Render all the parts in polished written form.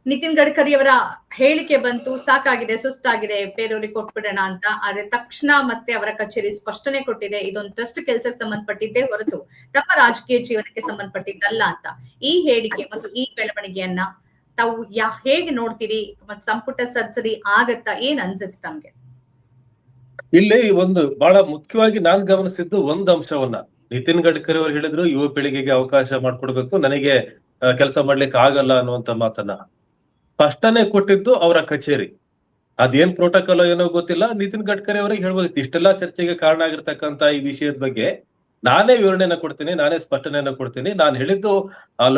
ನಿತಿನ್ ಗಡ್ಕರಿ ಅವರ ಹೇಳಿಕೆ ಬಂತು, ಸಾಕಾಗಿದೆ, ಸುಸ್ತಾಗಿದೆ, ಬೇರೆಯವ್ರಿಗೆ ಕೊಟ್ಬಿಡೋಣ ಅಂತ. ಆದ್ರೆ ತಕ್ಷಣ ಮತ್ತೆ ಅವರ ಕಚೇರಿ ಸ್ಪಷ್ಟನೆ ಕೊಟ್ಟಿದೆ, ಇದೊಂದು ಟ್ರಸ್ಟ್ ಕೆಲಸಕ್ಕೆ ಸಂಬಂಧಪಟ್ಟಿದ್ದೇ ಹೊರತು ತಮ್ಮ ರಾಜಕೀಯ ಜೀವನಕ್ಕೆ ಸಂಬಂಧಪಟ್ಟಿದ್ದಲ್ಲ ಅಂತ. ಈ ಹೇಳಿಕೆ ಮತ್ತು ಈ ಬೆಳವಣಿಗೆಯನ್ನ ತಾವು ಹೇಗೆ ನೋಡ್ತೀರಿ? ಮತ್ ಸಂಪುಟ ಸರ್ಜರಿ ಆಗತ್ತಾ? ಏನ್ ಅನ್ಸುತ್ತೆ ತಮ್ಗೆ? ಇಲ್ಲಿ ಒಂದು ಬಹಳ ಮುಖ್ಯವಾಗಿ ನಾನ್ ಗಮನಿಸಿದ್ದು ಒಂದ್ ಅಂಶವನ್ನ, ನಿತಿನ್ ಗಡ್ಕರಿ ಅವರು ಹೇಳಿದ್ರು ಯುವ ಪೀಳಿಗೆಗೆ ಅವಕಾಶ ಮಾಡ್ಕೊಡ್ಬೇಕು, ನನಗೆ ಕೆಲಸ ಮಾಡ್ಲಿಕ್ಕೆ ಆಗಲ್ಲ ಅನ್ನುವಂತ ಮಾತನ್ನ ಸ್ಪಷ್ಟನೆ ಕೊಟ್ಟಿದ್ದು ಅವರ ಕಚೇರಿ. ಅದೇನ್ ಪ್ರೋಟೋಕಾಲ್ ಏನೋ ಗೊತ್ತಿಲ್ಲ, ನಿತಿನ್ ಗಡ್ಕರಿ ಅವರಿಗೆ ಹೇಳ್ಬೋದಿತ್ತು ಇಷ್ಟೆಲ್ಲಾ ಚರ್ಚೆಗೆ ಕಾರಣ ಆಗಿರ್ತಕ್ಕಂತ ಈ ವಿಷಯದ ಬಗ್ಗೆ ನಾನೇ ವಿವರಣೆಯನ್ನ ಕೊಡ್ತೀನಿ, ನಾನೇ ಸ್ಪಷ್ಟನೆಯನ್ನ ಕೊಡ್ತೀನಿ. ನಾನು ಹೇಳಿದ್ದು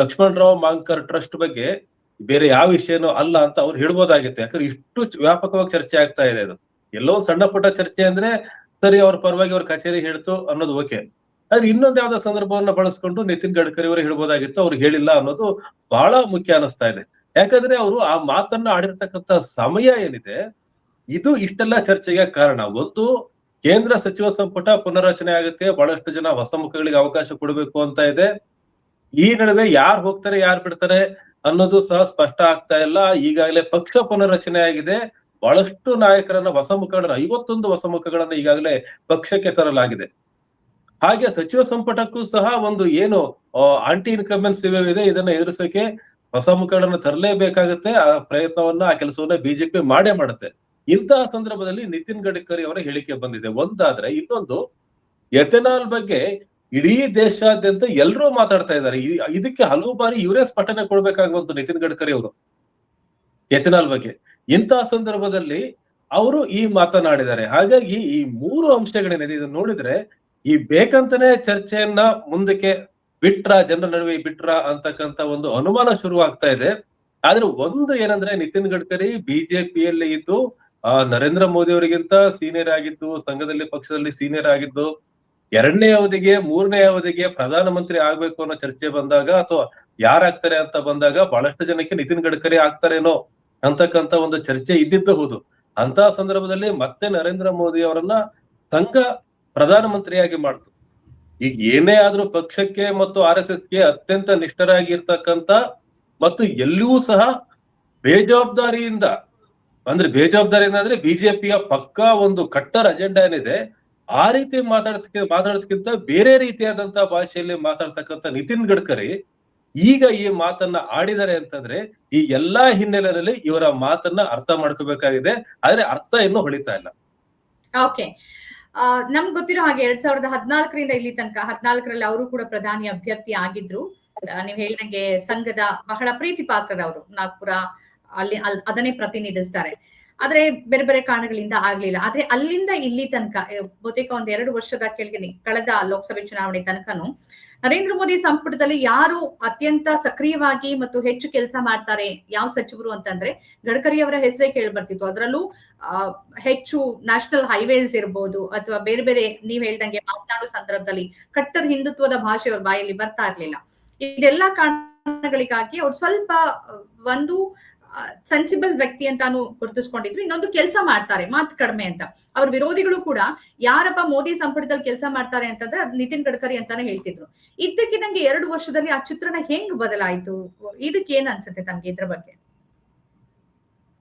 ಲಕ್ಷ್ಮಣ್ ರಾವ್ ಮಾಂಕರ್ ಟ್ರಸ್ಟ್ ಬಗ್ಗೆ ಬೇರೆ ಯಾವ ವಿಷಯನೂ ಅಲ್ಲ ಅಂತ ಅವ್ರು ಹೇಳ್ಬೋದಾಗಿತ್ತು. ಯಾಕಂದ್ರೆ ಇಷ್ಟು ವ್ಯಾಪಕವಾಗಿ ಚರ್ಚೆ ಆಗ್ತಾ ಇದೆ. ಅದು ಎಲ್ಲೋ ಸಣ್ಣ ಪುಟ್ಟ ಚರ್ಚೆ ಅಂದ್ರೆ ಸರಿ, ಅವ್ರ ಪರವಾಗಿ ಅವ್ರ ಕಚೇರಿ ಹೇಳ್ತು ಅನ್ನೋದು ಓಕೆ. ಆದ್ರೆ ಇನ್ನೊಂದ್ ಯಾವ್ದೋ ಸಂದರ್ಭವನ್ನ ಬಳಸ್ಕೊಂಡು ನಿತಿನ್ ಗಡ್ಕರಿ ಅವರು ಹೇಳ್ಬೋದಾಗಿತ್ತು, ಅವ್ರು ಹೇಳಿಲ್ಲ ಅನ್ನೋದು ಬಹಳ ಮುಖ್ಯ ಅನಿಸ್ತಾ ಇದೆ. ಯಾಕಂದ್ರೆ ಅವರು ಆ ಮಾತನ್ನ ಆಡಿರ್ತಕ್ಕಂತ ಸಮಯ ಏನಿದೆ ಇದು ಇಷ್ಟೆಲ್ಲ ಚರ್ಚೆಗೆ ಕಾರಣ. ಒಂದು, ಕೇಂದ್ರ ಸಚಿವ ಸಂಪುಟ ಪುನರ್ರಚನೆ ಆಗುತ್ತೆ, ಬಹಳಷ್ಟು ಜನ ಹೊಸ ಮುಖಗಳಿಗೆ ಅವಕಾಶ ಕೊಡಬೇಕು ಅಂತ ಇದೆ. ಈ ನಡುವೆ ಯಾರು ಹೋಗ್ತಾರೆ ಯಾರು ಬಿಡ್ತಾರೆ ಅನ್ನೋದು ಸಹ ಸ್ಪಷ್ಟ ಆಗ್ತಾ ಇಲ್ಲ. ಈಗಾಗಲೇ ಪಕ್ಷ ಪುನರ್ರಚನೆ ಆಗಿದೆ, ಬಹಳಷ್ಟು ನಾಯಕರನ್ನ, ಹೊಸ ಮುಖಗಳನ್ನ, 51 ಹೊಸ ಮುಖಗಳನ್ನ ಈಗಾಗಲೇ ಪಕ್ಷಕ್ಕೆ ತರಲಾಗಿದೆ. ಹಾಗೆ ಸಚಿವ ಸಂಪುಟಕ್ಕೂ ಸಹ ಒಂದು ಏನು ಆಂಟಿ ಇನ್ಕಂಬೆನ್ಸಿ ವೇವ್ ಇದೆ, ಇದನ್ನ ಎದುರಿಸಕ್ಕೆ ಹೊಸ ಮುಖಗಳನ್ನ ತರಲೇಬೇಕಾಗುತ್ತೆ. ಆ ಪ್ರಯತ್ನವನ್ನ, ಆ ಕೆಲಸವನ್ನ ಬಿಜೆಪಿ ಮಾಡೇ ಮಾಡುತ್ತೆ. ಇಂತಹ ಸಂದರ್ಭದಲ್ಲಿ ನಿತಿನ್ ಗಡ್ಕರಿ ಅವರ ಹೇಳಿಕೆ ಬಂದಿದೆ ಒಂದಾದ್ರೆ, ಇನ್ನೊಂದು ಎಥೆನಾಲ್ ಬಗ್ಗೆ ಇಡೀ ದೇಶಾದ್ಯಂತ ಎಲ್ಲರೂ ಮಾತಾಡ್ತಾ ಇದ್ದಾರೆ. ಇದಕ್ಕೆ ಹಲವು ಬಾರಿ ಇವರೇ ಸ್ಪಷ್ಟನೆ ಕೊಡ್ಬೇಕಾಗುವಂತ ನಿತಿನ್ ಗಡ್ಕರಿ ಅವರು ಎಥೆನಾಲ್ ಬಗ್ಗೆ. ಇಂತಹ ಸಂದರ್ಭದಲ್ಲಿ ಅವರು ಈ ಮಾತನಾಡಿದ್ದಾರೆ. ಹಾಗಾಗಿ ಈ 3 ಅಂಶಗಳೇನಿದೆ ಇದನ್ನ ನೋಡಿದ್ರೆ ಈ ಬೇಕಂತಾನೆ ಚರ್ಚೆಯನ್ನ ಮುಂದಕ್ಕೆ ಜನರ ನಡುವೆ ಬಿಟ್ರ ಅಂತಕ್ಕಂತ ಒಂದು ಅನುಮಾನ ಶುರು ಆಗ್ತಾ ಇದೆ. ಆದ್ರೆ ಒಂದು ಏನಂದ್ರೆ, ನಿತಿನ್ ಗಡ್ಕರಿ ಬಿಜೆಪಿಯಲ್ಲಿ ಇದ್ದು ನರೇಂದ್ರ ಮೋದಿ ಅವರಿಗಿಂತ ಸೀನಿಯರ್ ಆಗಿದ್ದು, ಸಂಘದಲ್ಲಿ ಪಕ್ಷದಲ್ಲಿ ಸೀನಿಯರ್ ಆಗಿದ್ದು, 2ನೇ ಅವಧಿಗೆ 3ನೇ ಅವಧಿಗೆ ಪ್ರಧಾನಮಂತ್ರಿ ಆಗ್ಬೇಕು ಅನ್ನೋ ಚರ್ಚೆ ಬಂದಾಗ ಅಥವಾ ಯಾರಾಗ್ತಾರೆ ಅಂತ ಬಂದಾಗ ಬಹಳಷ್ಟು ಜನಕ್ಕೆ ನಿತಿನ್ ಗಡ್ಕರಿ ಆಗ್ತಾರೇನೋ ಅಂತಕ್ಕಂತ ಒಂದು ಚರ್ಚೆ ಇದ್ದಿದ್ದು ಹೌದು. ಅಂತ ಸಂದರ್ಭದಲ್ಲಿ ಮತ್ತೆ ನರೇಂದ್ರ ಮೋದಿ ಅವರನ್ನ ಸಂಘ ಪ್ರಧಾನಮಂತ್ರಿಯಾಗಿ ಮಾಡ್ತು. ಈಗ ಏನೇ ಆದ್ರೂ ಪಕ್ಷಕ್ಕೆ ಮತ್ತು RSSಗೆ ಅತ್ಯಂತ ನಿಷ್ಠರಾಗಿರ್ತಕ್ಕಂತ ಮತ್ತು ಎಲ್ಲಿಯೂ ಸಹ ಬೇಜವಾಬ್ದಾರಿಯಿಂದ ಅಂದ್ರೆ ಬಿಜೆಪಿಯ ಪಕ್ಕಾ ಒಂದು ಕಟ್ಟರ್ ಅಜೆಂಡಾ ಏನಿದೆ ಆ ರೀತಿ ಮಾತಾಡೋದಕ್ಕಿಂತ ಬೇರೆ ರೀತಿಯಾದಂತಹ ಭಾಷೆಯಲ್ಲಿ ಮಾತಾಡ್ತಕ್ಕಂಥ ನಿತಿನ್ ಗಡ್ಕರಿ ಈಗ ಈ ಮಾತನ್ನ ಆಡಿದ್ದಾರೆ ಅಂತಂದ್ರೆ ಈ ಎಲ್ಲಾ ಹಿನ್ನೆಲೆಯಲ್ಲಿ ಇವರ ಮಾತನ್ನ ಅರ್ಥ ಮಾಡ್ಕೋಬೇಕಾಗಿದೆ. ಆದ್ರೆ ಅರ್ಥ ಇನ್ನೂ ಹೊಳಿತಾ ಇಲ್ಲ. ಓಕೆ, ನಮ್ಗೆ ಗೊತ್ತಿರೋ ಹಾಗೆ 2014ರಿಂದ ಇಲ್ಲಿ ತನಕ 14ರಲ್ಲಿ ಅವರು ಕೂಡ ಪ್ರಧಾನಿ ಅಭ್ಯರ್ಥಿ ಆಗಿದ್ರು. ನೀವ್ ಹೇಳಿದಂಗೆ ಸಂಘದ ಬಹಳ ಪ್ರೀತಿ ಪಾತ್ರರವರು, ನಾಗ್ಪುರ ಅಲ್ಲಿ ಅದನ್ನೇ ಪ್ರತಿನಿಧಿಸ್ತಾರೆ. ಆದ್ರೆ ಬೇರೆ ಬೇರೆ ಕಾರಣಗಳಿಂದ ಆಗ್ಲಿಲ್ಲ. ಆದ್ರೆ ಅಲ್ಲಿಂದ ಇಲ್ಲಿ ತನಕ ಬಹುತೇಕ 1-2 ವರ್ಷದ ಕೆಳಗೆ ಕಳೆದ ಲೋಕಸಭೆ ಚುನಾವಣೆ ತನಕನು ನರೇಂದ್ರ ಮೋದಿ ಸಂಪುಟದಲ್ಲಿ ಯಾರು ಅತ್ಯಂತ ಸಕ್ರಿಯವಾಗಿ ಮತ್ತು ಹೆಚ್ಚು ಕೆಲಸ ಮಾಡ್ತಾರೆ, ಯಾವ ಸಚಿವರು ಅಂತಂದ್ರೆ ಗಡ್ಕರಿ ಅವರ ಹೆಸರೇ ಕೇಳಿ ಬರ್ತಿತ್ತು. ಅದರಲ್ಲೂ ಹೆಚ್ಚು ನ್ಯಾಷನಲ್ ಹೈವೇಸ್ ಇರ್ಬೋದು ಅಥವಾ ಬೇರೆ ಬೇರೆ ನೀವ್ ಹೇಳ್ದಂಗೆ ಮಾತನಾಡೋ ಸಂದರ್ಭದಲ್ಲಿ ಕಟ್ಟರ್ ಹಿಂದುತ್ವದ ಭಾಷೆ ಅವ್ರ ಬಾಯಲ್ಲಿ ಬರ್ತಾ ಇರ್ಲಿಲ್ಲ. ಇದೆಲ್ಲಾ ಕಾರಣಗಳಿಗಾಗಿ ಅವ್ರು ಸ್ವಲ್ಪ ಒಂದು ಸೆನ್ಸಿಬಲ್ ವ್ಯಕ್ತಿ ಅಂತಾನು ಗುರುತಿಸ್ಕೊಂಡಿದ್ರು. ಇನ್ನೊಂದು ಕೆಲಸ ಮಾಡ್ತಾರೆ, ಮಾತು ಕಡಿಮೆ ಅಂತ. ಅವ್ರ ವಿರೋಧಿಗಳು ಕೂಡ ಯಾರಪ್ಪ ಮೋದಿ ಸಂಪುಟದಲ್ಲಿ ಕೆಲಸ ಮಾಡ್ತಾರೆ ಅಂತಂದ್ರೆ ಅದ್ ನಿತಿನ್ ಗಡ್ಕರಿ ಅಂತಾನೆ ಹೇಳ್ತಿದ್ರು. ಇದ್ದಕ್ಕಿದ್ದಂಗೆ 2 ವರ್ಷದಲ್ಲಿ ಆ ಚಿತ್ರಣ ಹೆಂಗ್ ಬದಲಾಯ್ತು? ಇದಕ್ಕೆ ಏನ್ ಅನ್ಸುತ್ತೆ ತಮ್ಗೆ ಇದ್ರ ಬಗ್ಗೆ?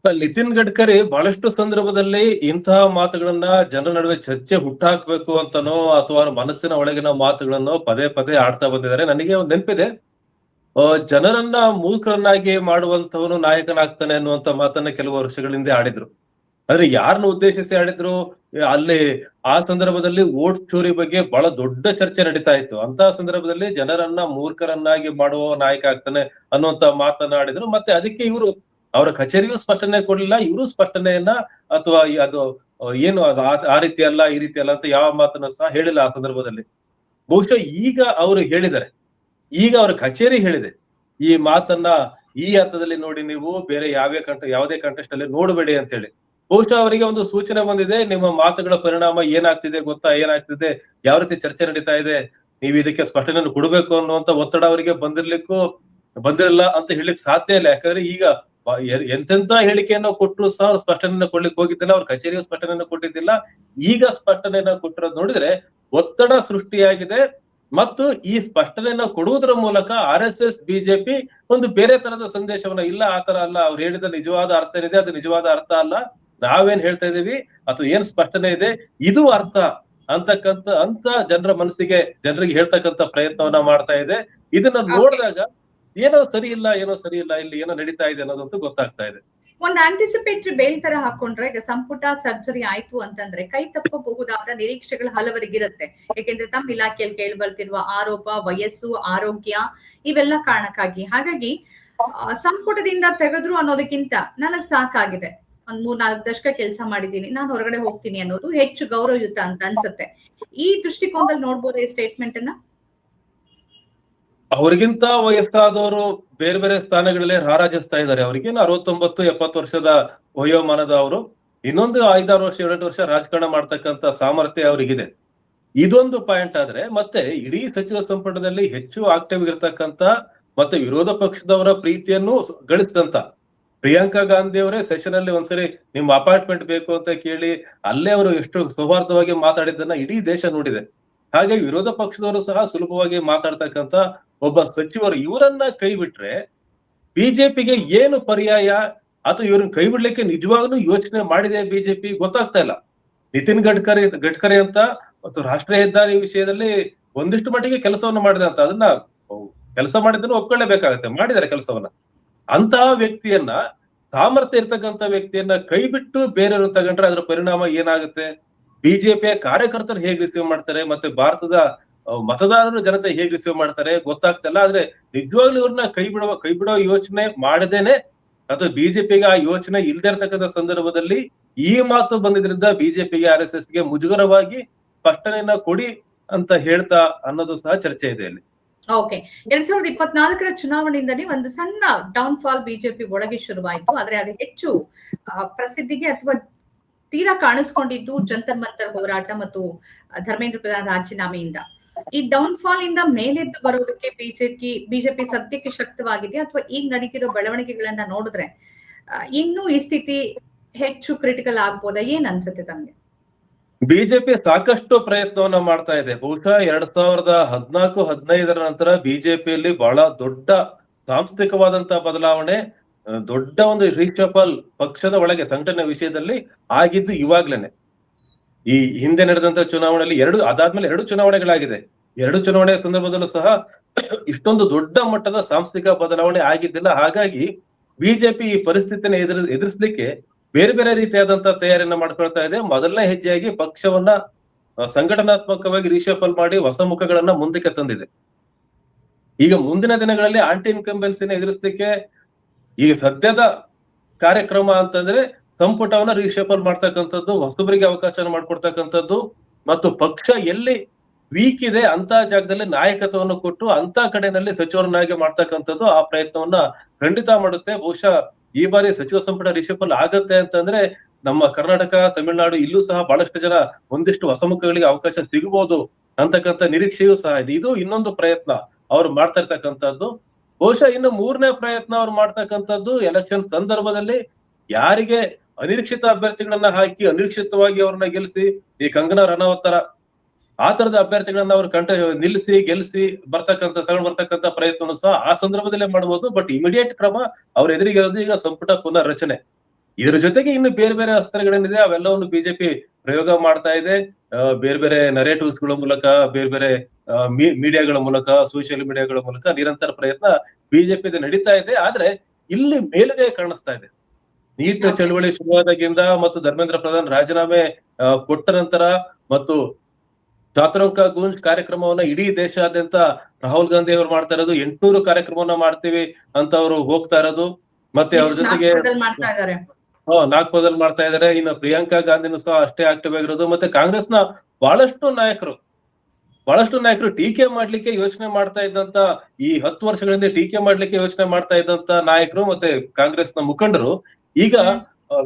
ನಿತಿನ್ ಗಡ್ಕರಿ ಬಹಳಷ್ಟು ಸಂದರ್ಭದಲ್ಲಿ ಇಂತಹ ಮಾತುಗಳನ್ನ ಜನರ ನಡುವೆ ಚರ್ಚೆ ಹುಟ್ಟಾಕ್ಬೇಕು ಅಂತನೋ ಅಥವಾ ಮನಸ್ಸಿನ ಒಳಗಿನ ಮಾತುಗಳನ್ನೋ ಪದೇ ಪದೇ ಆಡ್ತಾ ಬಂದಿದ್ದಾರೆ. ನನಗೆ ಒಂದು ನೆನಪಿದೆ, ಜನರನ್ನ ಮೂರ್ಖರನ್ನಾಗಿ ಮಾಡುವಂತವನು ನಾಯಕನಾಗ್ತಾನೆ ಅನ್ನುವಂತ ಮಾತನ್ನ ಕೆಲವು ವರ್ಷಗಳ ಹಿಂದೆ ಆಡಿದ್ರು. ಆದ್ರೆ ಯಾರನ್ನ ಉದ್ದೇಶಿಸಿ ಆಡಿದ್ರು, ಅಲ್ಲಿ ಆ ಸಂದರ್ಭದಲ್ಲಿ ವೋಟ್ ಚೋರಿ ಬಗ್ಗೆ ಬಹಳ ದೊಡ್ಡ ಚರ್ಚೆ ನಡೀತಾ ಇತ್ತು. ಅಂತ ಸಂದರ್ಭದಲ್ಲಿ ಜನರನ್ನ ಮೂರ್ಖರನ್ನಾಗಿ ಮಾಡುವ ನಾಯಕ ಆಗ್ತಾನೆ ಅನ್ನುವಂತ ಮಾತನ್ನ ಆಡಿದ್ರು. ಮತ್ತೆ ಅದಕ್ಕೆ ಇವರು ಅವರ ಕಚೇರಿಯೂ ಸ್ಪಷ್ಟನೆ ಕೊಡ್ಲಿಲ್ಲ, ಇವರು ಸ್ಪಷ್ಟನೆಯನ್ನ ಅಥವಾ ಅದು ಏನು ಆ ರೀತಿ ಅಲ್ಲ ಈ ರೀತಿ ಅಲ್ಲ ಅಂತ ಯಾವ ಮಾತನ್ನು ಸಹ ಹೇಳಿಲ್ಲ ಆ ಸಂದರ್ಭದಲ್ಲಿ. ಬಹುಶಃ ಈಗ ಅವರು ಹೇಳಿದ್ದಾರೆ, ಈಗ ಅವರ ಕಚೇರಿ ಹೇಳಿದೆ ಈ ಮಾತನ್ನ ಈ ಅರ್ಥದಲ್ಲಿ ನೋಡಿ, ನೀವು ಬೇರೆ ಯಾವುದೇ ಕಂಟೆಸ್ಟ್ ಅಲ್ಲಿ ನೋಡಬೇಡಿ ಅಂತ ಹೇಳಿ. ಬಹುಶಃ ಅವರಿಗೆ ಒಂದು ಸೂಚನೆ ಬಂದಿದೆ, ನಿಮ್ಮ ಮಾತುಗಳ ಪರಿಣಾಮ ಏನಾಗ್ತಿದೆ ಗೊತ್ತಾ, ಏನಾಗ್ತಿದೆ, ಯಾವ ರೀತಿ ಚರ್ಚೆ ನಡೀತಾ ಇದೆ, ನೀವು ಇದಕ್ಕೆ ಸ್ಪಷ್ಟನೆಯನ್ನು ಕೊಡಬೇಕು ಅನ್ನುವಂತ ಒತ್ತಡ ಅವರಿಗೆ ಬಂದಿರಲ್ಲ ಅಂತ ಹೇಳಿಕ್ ಸಾಧ್ಯ ಇಲ್ಲ. ಯಾಕಂದ್ರೆ ಈಗ ಎಂತೆಂತ ಹೇಳಿಕೆಯನ್ನು ಕೊಟ್ಟರು ಸಹ ಸ್ಪಷ್ಟನೆಯನ್ನು ಕೊಡ್ಲಿಕ್ಕೆ ಹೋಗಿದ್ದಿಲ್ಲ, ಅವ್ರ ಕಚೇರಿಯು ಸ್ಪಷ್ಟನೆಯನ್ನು ಕೊಟ್ಟಿದ್ದಿಲ್ಲ. ಈಗ ಸ್ಪಷ್ಟನೆಯನ್ನ ಕೊಟ್ಟಿರೋದು ನೋಡಿದ್ರೆ ಒತ್ತಡ ಸೃಷ್ಟಿಯಾಗಿದೆ ಮತ್ತು ಈ ಸ್ಪಷ್ಟನೆಯನ್ನ ಕೊಡುವುದರ ಮೂಲಕ RSS ಬಿಜೆಪಿ ಒಂದು ಬೇರೆ ತರದ ಸಂದೇಶವನ್ನ, ಇಲ್ಲ ಆತರ ಅಲ್ಲ, ಅವ್ರು ಹೇಳಿದ ನಿಜವಾದ ಅರ್ಥ ಏನಿದೆ ಅದು ನಿಜವಾದ ಅರ್ಥ ಅಲ್ಲ, ನಾವೇನ್ ಹೇಳ್ತಾ ಇದೀವಿ ಅಥವಾ ಏನ್ ಸ್ಪಷ್ಟನೆ ಇದೆ ಇದು ಅರ್ಥ ಅಂತ ಜನರ ಮನಸ್ಸಿಗೆ, ಜನರಿಗೆ ಹೇಳ್ತಕ್ಕಂತ ಪ್ರಯತ್ನವನ್ನ ಮಾಡ್ತಾ ಇದೆ. ಇದನ್ನ ನೋಡಿದಾಗ ಏನೋ ಸರಿ ಇಲ್ಲ, ಇಲ್ಲಿ ಏನೋ ನಡೀತಾ ಇದೆ ಅನ್ನೋದಂತೂ ಗೊತ್ತಾಗ್ತಾ ಇದೆ. ಒಂದು ಆಂಟಿಸಿಪೇಟರಿ ಬೇಲ್ ತರ ಹಾಕೊಂಡ್ರೆ, ಈಗ ಸಂಪುಟ ಸರ್ಜರಿ ಆಯ್ತು ಅಂತಂದ್ರೆ ಕೈ ತಪ್ಪಬಹುದಾದ ನಿರೀಕ್ಷೆಗಳು ಹಲವರಿಗಿರುತ್ತೆ. ಯಾಕೆಂದ್ರೆ ತಮ್ಮ ಇಲಾಖೆಯಲ್ಲಿ ಕೇಳಿ ಬರ್ತಿರುವ ಆರೋಪ, ವಯಸ್ಸು, ಆರೋಗ್ಯ ಇವೆಲ್ಲ ಕಾರಣಕ್ಕಾಗಿ. ಹಾಗಾಗಿ ಸಂಪುಟದಿಂದ ತೆಗೆದ್ರು ಅನ್ನೋದಕ್ಕಿಂತ ನನಗ್ ಸಾಕಾಗಿದೆ, ಒಂದ್ 3-4 ದಶಕ ಕೆಲಸ ಮಾಡಿದೀನಿ, ನಾನು ಹೊರಗಡೆ ಹೋಗ್ತೀನಿ ಅನ್ನೋದು ಹೆಚ್ಚು ಗೌರವಯುತ ಅಂತ ಅನ್ಸುತ್ತೆ. ಈ ದೃಷ್ಟಿಕೋನದಲ್ಲಿ ನೋಡ್ಬೋದು ಈ ಸ್ಟೇಟ್ಮೆಂಟ್ ಅನ್ನ. ಅವ್ರಿಗಿಂತ ವಯಸ್ಸಾದವರು ಬೇರೆ ಬೇರೆ ಸ್ಥಾನಗಳಲ್ಲಿ ರಾರಾಜಿಸ್ತಾ ಇದ್ದಾರೆ. ಅವ್ರಿಗೇನು 69-70 ವರ್ಷದ ವಯೋಮಾನದವರು, ಇನ್ನೊಂದು 5-6 ವರ್ಷ 7 ವರ್ಷ ರಾಜಕಾರಣ ಮಾಡ್ತಕ್ಕಂತ ಸಾಮರ್ಥ್ಯ ಅವ್ರಿಗಿದೆ. ಇದೊಂದು ಪಾಯಿಂಟ್ ಆದ್ರೆ, ಮತ್ತೆ ಇಡೀ ಸಚಿವ ಸಂಪುಟದಲ್ಲಿ ಹೆಚ್ಚು ಆಕ್ಟಿವ್ ಇರತಕ್ಕಂತ ಮತ್ತೆ ವಿರೋಧ ಪಕ್ಷದವರ ಪ್ರೀತಿಯನ್ನು ಗಳಿಸಿದಂತ ಪ್ರಿಯಾಂಕಾ ಗಾಂಧಿ ಅವರೇ ಸೆಷನ್ ಅಲ್ಲಿ ಒಂದ್ಸರಿ ನಿಮ್ ಅಪಾಯಿಂಟ್ಮೆಂಟ್ ಬೇಕು ಅಂತ ಕೇಳಿ ಅಲ್ಲೇ ಅವರು ಎಷ್ಟು ಸೌಹಾರ್ದವಾಗಿ ಮಾತಾಡಿದ್ದನ್ನ ಇಡೀ ದೇಶ ನೋಡಿದೆ. ಹಾಗೆ ವಿರೋಧ ಪಕ್ಷದವರು ಸಹ ಸುಲಭವಾಗಿ ಮಾತಾಡ್ತಕ್ಕಂತ ಒಬ್ಬ ಸಚಿವರು, ಇವರನ್ನ ಕೈ ಬಿಟ್ರೆ ಬಿಜೆಪಿಗೆ ಏನು ಪರ್ಯಾಯ, ಅಥವಾ ಇವ್ರನ್ನ ಕೈ ಬಿಡ್ಲಿಕ್ಕೆ ನಿಜವಾಗ್ಲೂ ಯೋಚನೆ ಮಾಡಿದೆ ಬಿಜೆಪಿ ಗೊತ್ತಾಗ್ತಾ ಇಲ್ಲ. ನಿತಿನ್ ಗಡ್ಕರಿ ಅಂತ ಮತ್ತು ರಾಷ್ಟ್ರೀಯ ಹೆದ್ದಾರಿ ವಿಷಯದಲ್ಲಿ ಒಂದಿಷ್ಟು ಮಟ್ಟಿಗೆ ಕೆಲಸವನ್ನ ಮಾಡಿದೆ ಅಂತ, ಅದನ್ನ ಕೆಲಸ ಮಾಡಿದ್ದನ್ನು ಒಪ್ಕೊಳ್ಳೇಬೇಕಾಗತ್ತೆ, ಮಾಡಿದ್ದಾರೆ ಕೆಲಸವನ್ನ. ಅಂತಹ ವ್ಯಕ್ತಿಯನ್ನ, ಸಾಮರ್ಥ್ಯ ಇರ್ತಕ್ಕಂಥ ವ್ಯಕ್ತಿಯನ್ನ ಕೈ ಬಿಟ್ಟು ಬೇರೆಯವರು ತಗೊಂಡ್ರೆ ಅದರ ಪರಿಣಾಮ ಏನಾಗುತ್ತೆ? ಬಿಜೆಪಿಯ ಕಾರ್ಯಕರ್ತರು ಹೇಗ್ ರಿಸೀವ್ ಮಾಡ್ತಾರೆ, ಮತ್ತೆ ಭಾರತದ ಮತದಾರರು ಜನತೆ ಹೇಗ್ ರಿಸೀವ್ ಮಾಡ್ತಾರೆ ಗೊತ್ತಾಗ್ತಲ್ಲ. ಆದ್ರೆ ನಿಜವಾಗ್ಲೂ ಇವ್ರನ್ನ ಕೈ ಬಿಡೋ ಯೋಚನೆ ಮಾಡದೇನೆ, ಅಥವಾ ಬಿಜೆಪಿಗೆ ಆ ಯೋಚನೆ ಇಲ್ದೇ ಇರ್ತಕ್ಕಂಥ ಸಂದರ್ಭದಲ್ಲಿ ಈ ಮಾತು ಬಂದಿದ್ರಿಂದ ಬಿಜೆಪಿಗೆ RSS ಗೆ ಮುಜುಗರವಾಗಿ ಸ್ಪಷ್ಟನೆಯನ್ನ ಕೊಡಿ ಅಂತ ಹೇಳ್ತಾ ಅನ್ನೋದು ಸಹ ಚರ್ಚೆ ಇದೆ ಅಲ್ಲಿ. ಓಕೆ, 2024 ಚುನಾವಣೆಯಿಂದನೇ ಒಂದು ಸಣ್ಣ ಡೌನ್ ಫಾಲ್ ಬಿಜೆಪಿ ಒಳಗೆ ಶುರುವಾಯಿತು. ಆದ್ರೆ ಅದು ಹೆಚ್ಚು ಪ್ರಸಿದ್ಧಿಗೆ ಅಥವಾ ತೀರಾ ಕಾಣಿಸ್ಕೊಂಡಿದ್ದು ಜಂತರ್ ಮಂತರ್ ಹೋರಾಟ ಮತ್ತು ಧರ್ಮೇಂದ್ರ ಪ್ರಧಾನ್ ರಾಜೀನಾಮೆಯಿಂದ. ಈ ಡೌನ್ ಫಾಲ್ ಇಂದ ಮೇಲೆದ್ದು ಬರೋದಕ್ಕೆ ಬಿಜೆಪಿ ಸದ್ಯಕ್ಕೆ ಶಕ್ತವಾಗಿದೆ, ಅಥವಾ ಈಗ ನಡೀತಿರೋ ಬೆಳವಣಿಗೆಗಳನ್ನ ನೋಡಿದ್ರೆ ಇನ್ನೂ ಈ ಸ್ಥಿತಿ ಹೆಚ್ಚು ಕ್ರಿಟಿಕಲ್ ಆಗ್ಬೋದಾ? ಏನ್ ಅನ್ಸುತ್ತೆ ತಮ್ಗೆ? ಬಿಜೆಪಿ ಸಾಕಷ್ಟು ಪ್ರಯತ್ನವನ್ನ ಮಾಡ್ತಾ ಇದೆ. ಬಹುಶಃ 2014-15 ನಂತರ ಬಿಜೆಪಿಯಲ್ಲಿ ಬಹಳ ದೊಡ್ಡ ಸಾಂಸ್ಥಿಕವಾದಂತಹ ಬದಲಾವಣೆ, ದೊಡ್ಡ ಒಂದು ರೀಶಫಲ್ ಪಕ್ಷದ ಒಳಗೆ ಸಂಘಟನೆ ವಿಷಯದಲ್ಲಿ ಆಗಿದ್ದು ಇವಾಗ್ಲೇನೆ. ಈ ಹಿಂದೆ ನಡೆದಂತ ಚುನಾವಣೆಯಲ್ಲಿ ಅದಾದ್ಮೇಲೆ 2 ಚುನಾವಣೆಗಳಾಗಿದೆ. 2 ಚುನಾವಣೆಯ ಸಂದರ್ಭದಲ್ಲೂ ಸಹ ಇಷ್ಟೊಂದು ದೊಡ್ಡ ಮಟ್ಟದ ಸಾಂಸ್ಥಿಕ ಬದಲಾವಣೆ ಆಗಿದ್ದಿಲ್ಲ. ಹಾಗಾಗಿ ಬಿಜೆಪಿ ಈ ಪರಿಸ್ಥಿತಿನ ಎದುರಿಸಲಿಕ್ಕೆ ಬೇರೆ ಬೇರೆ ರೀತಿಯಾದಂತಹ ತಯಾರಿಯನ್ನ ಮಾಡ್ಕೊಳ್ತಾ ಇದೆ. ಮೊದಲನೇ ಹೆಜ್ಜೆಯಾಗಿ ಪಕ್ಷವನ್ನ ಸಂಘಟನಾತ್ಮಕವಾಗಿ ರೀಶಫಲ್ ಮಾಡಿ ಹೊಸ ಮುಖಗಳನ್ನ ಮುಂದಕ್ಕೆ ತಂದಿದೆ. ಈಗ ಮುಂದಿನ ದಿನಗಳಲ್ಲಿ ಆಂಟಿ ಇನ್ಕಂಬೆನ್ಸಿನ ಎದುರಿಸಲಿಕ್ಕೆ ಈಗ ಸದ್ಯದ ಕಾರ್ಯಕ್ರಮ ಅಂತಂದ್ರೆ ಸಂಪುಟವನ್ನ ರೀಶಫಲ್ ಮಾಡ್ತಕ್ಕಂಥದ್ದು, ಹೊಸಬರಿಗೆ ಅವಕಾಶ ಮಾಡ್ಕೊಡ್ತಕ್ಕಂಥದ್ದು, ಮತ್ತು ಪಕ್ಷ ಎಲ್ಲಿ ವೀಕ್ ಇದೆ ಅಂತ ಜಾಗದಲ್ಲಿ ನಾಯಕತ್ವವನ್ನು ಕೊಟ್ಟು ಅಂತ ಕಡೆನಲ್ಲಿ ಸಚಿವರನ್ನಾಗಿ ಮಾಡ್ತಕ್ಕಂಥದ್ದು ಆ ಪ್ರಯತ್ನವನ್ನ ಖಂಡಿತ ಮಾಡುತ್ತೆ. ಬಹುಶಃ ಈ ಬಾರಿ ಸಚಿವ ಸಂಪುಟ ರೀಶಫಲ್ ಆಗತ್ತೆ ಅಂತಂದ್ರೆ ನಮ್ಮ ಕರ್ನಾಟಕ, ತಮಿಳುನಾಡು ಇಲ್ಲೂ ಸಹ ಬಹಳಷ್ಟು ಜನ ಒಂದಿಷ್ಟು ಹೊಸ ಮುಖಗಳಿಗೆ ಅವಕಾಶ ಸಿಗಬಹುದು ಅಂತಕ್ಕಂಥ ನಿರೀಕ್ಷೆಯೂ ಸಹ ಇದೆ. ಇದು ಇನ್ನೊಂದು ಪ್ರಯತ್ನ ಅವ್ರು ಮಾಡ್ತಾ ಇರ್ತಕ್ಕಂಥದ್ದು. ಬಹುಶಃ ಇನ್ನು 3ನೇ ಪ್ರಯತ್ನ ಅವ್ರು ಮಾಡ್ತಕ್ಕಂಥದ್ದು ಎಲೆಕ್ಷನ್ ಸಂದರ್ಭದಲ್ಲಿ ಯಾರಿಗೆ ಅನಿರೀಕ್ಷಿತ ಅಭ್ಯರ್ಥಿಗಳನ್ನ ಹಾಕಿ ಅನಿರೀಕ್ಷಿತವಾಗಿ ಅವ್ರನ್ನ ಗೆಲ್ಲಿಸಿ, ಈ ಕಂಗನಾ ರನೌತ್ ತರ ಆ ತರದ ಅಭ್ಯರ್ಥಿಗಳನ್ನ ಅವ್ರು ಗೆಲ್ಲಿಸಿ ತಗೊಂಡ್ ಬರ್ತಕ್ಕಂಥ ಪ್ರಯತ್ನವನ್ನು ಸಹ ಆ ಸಂದರ್ಭದಲ್ಲೇ ಮಾಡಬಹುದು. ಬಟ್ ಇಮಿಡಿಯೇಟ್ ಕ್ರಮ ಅವ್ರ ಎದುರಿಗೆ ಇರೋದು ಈಗ ಸಂಪುಟ ಪುನರ್ ರಚನೆ. ಇದ್ರ ಜೊತೆಗೆ ಇನ್ನು ಬೇರೆ ಬೇರೆ ಅಸ್ತ್ರಗಳೇನಿದೆ ಅವೆಲ್ಲವನ್ನು ಬಿಜೆಪಿ ಪ್ರಯೋಗ ಮಾಡ್ತಾ ಇದೆ. ಬೇರೆ ಬೇರೆ ನರೇಟಿವ್ಸ್ ಗಳ ಮೂಲಕ, ಬೇರೆ ಬೇರೆ ಮೀಡಿಯಾಗಳ ಮೂಲಕ, ಸೋಷಿಯಲ್ ಮೀಡಿಯಾಗಳ ಮೂಲಕ ನಿರಂತರ ಪ್ರಯತ್ನ ಬಿಜೆಪಿ ನಡೀತಾ ಇದೆ. ಆದ್ರೆ ಇಲ್ಲಿ ಮೇಲುಗೈ ಕಾಣಿಸ್ತಾ ಇದೆ. ನೀಟ್ ಚಳವಳಿ ಶುರುವಾದಾಗಿಂದ ಮತ್ತು ಧರ್ಮೇಂದ್ರ ಪ್ರಧಾನ್ ರಾಜೀನಾಮೆ ಕೊಟ್ಟ ನಂತರ ಮತ್ತು ಚಾತುರಂಕ ಗೂಂಜ್ ಕಾರ್ಯಕ್ರಮವನ್ನ ಇಡೀ ದೇಶಾದ್ಯಂತ ರಾಹುಲ್ ಗಾಂಧಿ ಅವರು ಮಾಡ್ತಾ ಇರೋದು, 800 ಕಾರ್ಯಕ್ರಮವನ್ನ ಮಾಡ್ತೀವಿ ಅಂತ ಅವರು ಹೋಗ್ತಾ ಇರೋದು, ಮತ್ತೆ ಅವ್ರ ಜೊತೆಗೆ ನಾಗ್ಪುರದಲ್ಲಿ ಮಾಡ್ತಾ ಇದಾರೆ. ಇನ್ನು ಪ್ರಿಯಾಂಕಾ ಗಾಂಧಿನೂ ಸಹ ಅಷ್ಟೇ ಆಕ್ಟಿವ್ ಆಗಿರೋದು. ಮತ್ತೆ ಕಾಂಗ್ರೆಸ್ನ ಬಹಳಷ್ಟು ನಾಯಕರು ಟೀಕೆ ಮಾಡ್ಲಿಕ್ಕೆ ಯೋಚನೆ ಮಾಡ್ತಾ ಇದ್ದಂತ, ಈ 10 ವರ್ಷಗಳಿಂದ ಟೀಕೆ ಮಾಡ್ಲಿಕ್ಕೆ ಯೋಚನೆ ಮಾಡ್ತಾ ಇದ್ದಂತ ನಾಯಕರು ಮತ್ತೆ ಕಾಂಗ್ರೆಸ್ನ ಮುಖಂಡರು ಈಗ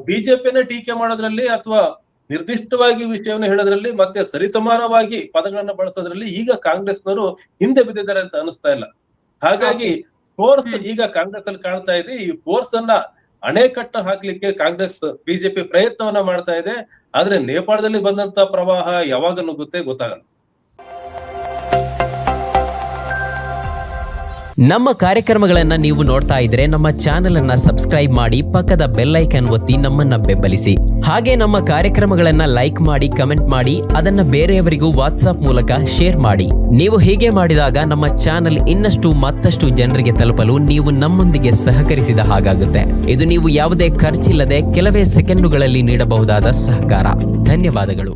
ಬಿಜೆಪಿನ ಟೀಕೆ ಮಾಡೋದ್ರಲ್ಲಿ ಅಥವಾ ನಿರ್ದಿಷ್ಟವಾಗಿ ವಿಷಯವನ್ನು ಹೇಳೋದ್ರಲ್ಲಿ ಮತ್ತೆ ಸರಿಸಮಾನವಾಗಿ ಪದಗಳನ್ನ ಬಳಸೋದ್ರಲ್ಲಿ ಈಗ ಕಾಂಗ್ರೆಸ್ನವರು ಹಿಂದೆ ಬಿದ್ದಿದ್ದಾರೆ ಅಂತ ಅನಿಸ್ತಾ ಇಲ್ಲ. ಹಾಗಾಗಿ ಫೋರ್ಸ್ ಈಗ ಕಾಂಗ್ರೆಸ್ ಅಲ್ಲಿ ಕಾಣ್ತಾ ಇದೆ. ಈ ಫೋರ್ಸ್ ಅನ್ನ ಅಣೆಕಟ್ಟು ಹಾಕ್ಲಿಕ್ಕೆ ಕಾಂಗ್ರೆಸ್ ಬಿಜೆಪಿ ಪ್ರಯತ್ನವನ್ನ ಮಾಡ್ತಾ ಇದೆ. ಆದ್ರೆ ನೇಪಾಳದಲ್ಲಿ ಬಂದಂತ ಪ್ರವಾಹ ಯಾವಾಗ ನುಗ್ಗುತ್ತೆ ಗೊತ್ತಾಗಲ್ಲ. ನಮ್ಮ ಕಾರ್ಯಕ್ರಮಗಳನ್ನ ನೀವು ನೋಡ್ತಾ ಇದ್ರೆ ನಮ್ಮ ಚಾನೆಲ್ ಅನ್ನ ಸಬ್ಸ್ಕ್ರೈಬ್ ಮಾಡಿ, ಪಕ್ಕದ ಬೆಲ್ ಐಕಾನ್ ಒತ್ತಿ ನಮ್ಮನ್ನ ಬೆಂಬಲಿಸಿ. ಹಾಗೆ ನಮ್ಮ ಕಾರ್ಯಕ್ರಮಗಳನ್ನ ಲೈಕ್ ಮಾಡಿ, ಕಮೆಂಟ್ ಮಾಡಿ, ಅದನ್ನ ಬೇರೆಯವರಿಗೂ ವಾಟ್ಸ್ಆಪ್ ಮೂಲಕ ಶೇರ್ ಮಾಡಿ. ನೀವು ಹೀಗೆ ಮಾಡಿದಾಗ ನಮ್ಮ ಚಾನೆಲ್ ಇನ್ನಷ್ಟು ಮತ್ತಷ್ಟು ಜನರಿಗೆ ತಲುಪಲು ನೀವು ನಮ್ಮೊಂದಿಗೆ ಸಹಕರಿಸಿದ ಹಾಗಾಗುತ್ತೆ. ಇದು ನೀವು ಯಾವುದೇ ಖರ್ಚಿಲ್ಲದೆ ಕೆಲವೇ ಸೆಕೆಂಡುಗಳಲ್ಲಿ ನೀಡಬಹುದಾದ ಸಹಕಾರ. ಧನ್ಯವಾದಗಳು.